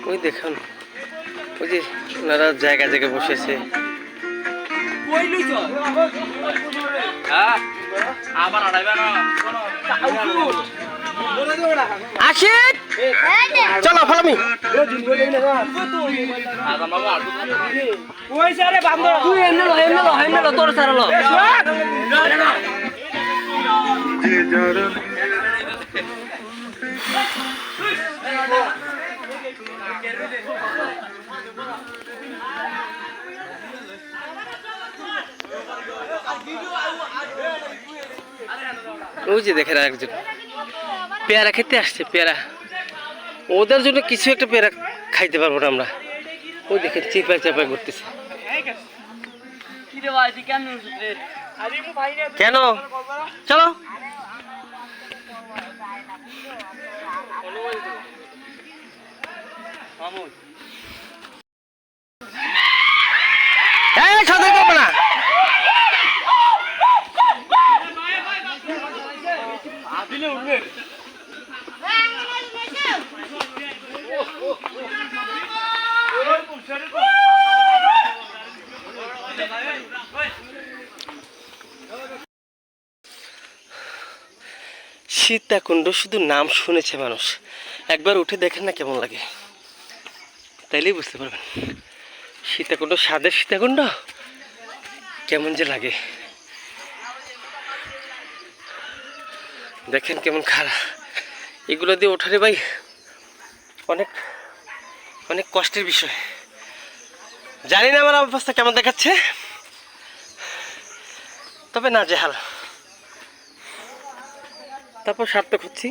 ওই দেখুন ওই যে ওনারা জায়গায় জায়গায় বসেছে। আশিক চলো ফলামি তোর সারালো ওই যে দেখেন একজন পেয়ারা খেতে আসছে। পেয়ারা ওদের জন্য কিছু একটা পেয়ারা খাইতে পারবো না আমরা। ওই দেখেন চিপাই চাপাই করতেছে। কেন চলো সাথে করবো না। সীতাকুণ্ড শুধু নাম শুনেছে মানুষ, একবার উঠে দেখেন না কেমন লাগে, তাইলেই বুঝতে পারবেন সীতাকুণ্ড স্বাদের সীতাকুণ্ড কেমন যে লাগে। দেখেন কেমন খারাপ, এগুলো দিয়ে ওঠারে ভাই অনেক অনেক কষ্টের বিষয়। জানি না আমার অবস্থা কেমন দেখাচ্ছে, তবে না জেহাল। তারপর সার্থক হচ্ছি,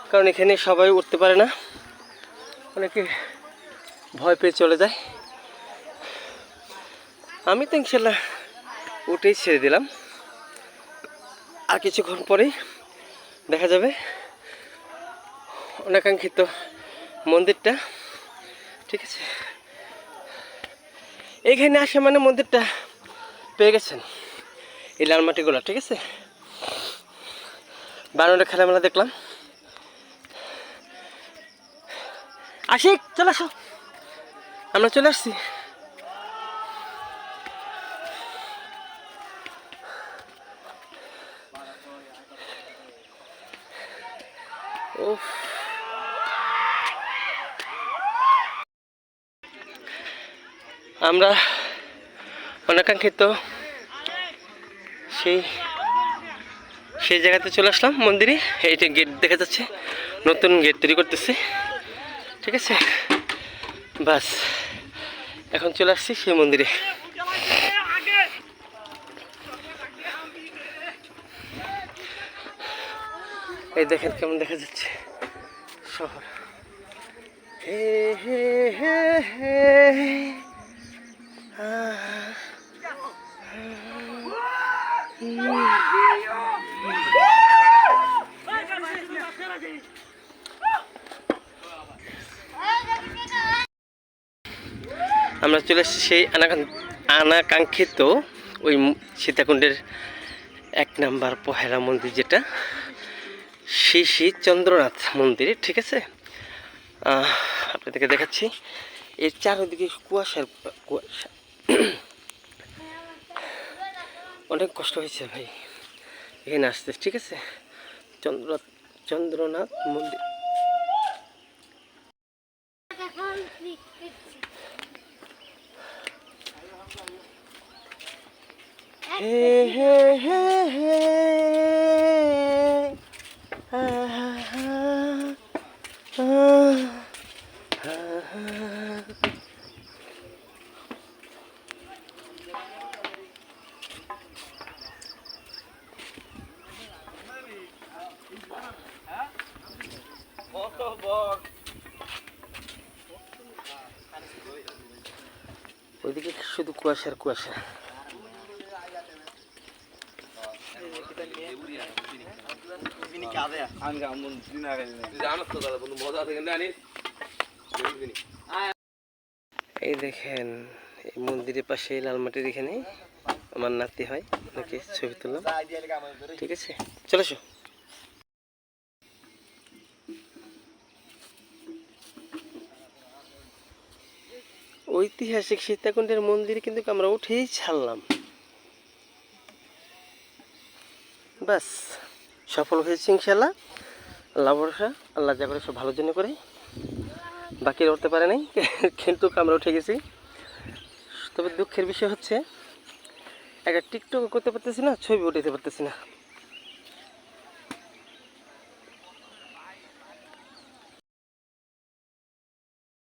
কারণ এখানে সবাই উঠতে পারে না, অনেকে ভয় পেয়ে চলে যায়। আমি তো ইনশাল্লাহ উঠেই ছেড়ে দিলাম, আর কিছুক্ষণ পরেই দেখা যাবে অনাকাঙ্ক্ষিত মন্দিরটা। ঠিক আছে, এইখানে আসে মানে মন্দিরটা পেয়ে গেছেন, এই লাল মাটিগুলো। ঠিক আছে, বানরের খেলামেলা দেখলাম। আশিক চলে আসো, আমরা চলে আসছি। আমরা অনাকাঙ্ক্ষিত সেই জায়গাতে চলে আসলাম, মন্দিরে। এইটা গেট দেখা যাচ্ছে, নতুন গেট তৈরি করতেছে। ঠিক আছে, বাস এখন চলে আসছি সেই মন্দিরে। এই দেখেন কেমন দেখা যাচ্ছে শহর। হে হে হে হে আমরা চলে এসেছি সেই অনাকাঙ্ক্ষিত ওই সীতাকুণ্ডের 1 নাম্বার পহেলা মন্দির, যেটা শ্রী চন্দ্রনাথ মন্দিরে। ঠিক আছে, আপনাদেরকে দেখাচ্ছি। এর চারিদিকে কুয়াশা, অনেক কষ্ট হয়েছে ভাই এখানে আসতে। ঠিক আছে, চন্দ্রনাথ মন্দির। হে হে হে হে ওইদিকে শুধু কুয়াশার কুয়াশা। এই দেখেন এই মন্দিরের পাশে লালমাটির এখানে আমার নাতি হয়, নাকি ছবি তুললাম। ঠিক আছে, চলে এসো। ঐতিহাসিক সীতাকুণ্ডের মন্দিরে কিন্তু আমরা উঠেই ছাড়লাম। বাস সফল হয়েছে ইনশাল্লাহ। আল্লাহ ভরসা, আল্লাহ যা করে সব ভালোর জন্য করে, বাকিরা উঠতে পারে নাই কিন্তু আমরা উঠে গেছি। তবে দুঃখের বিষয় হচ্ছে একটা টিকটক করতে পারতেছি না, ছবি উঠাতে পারতেছি না।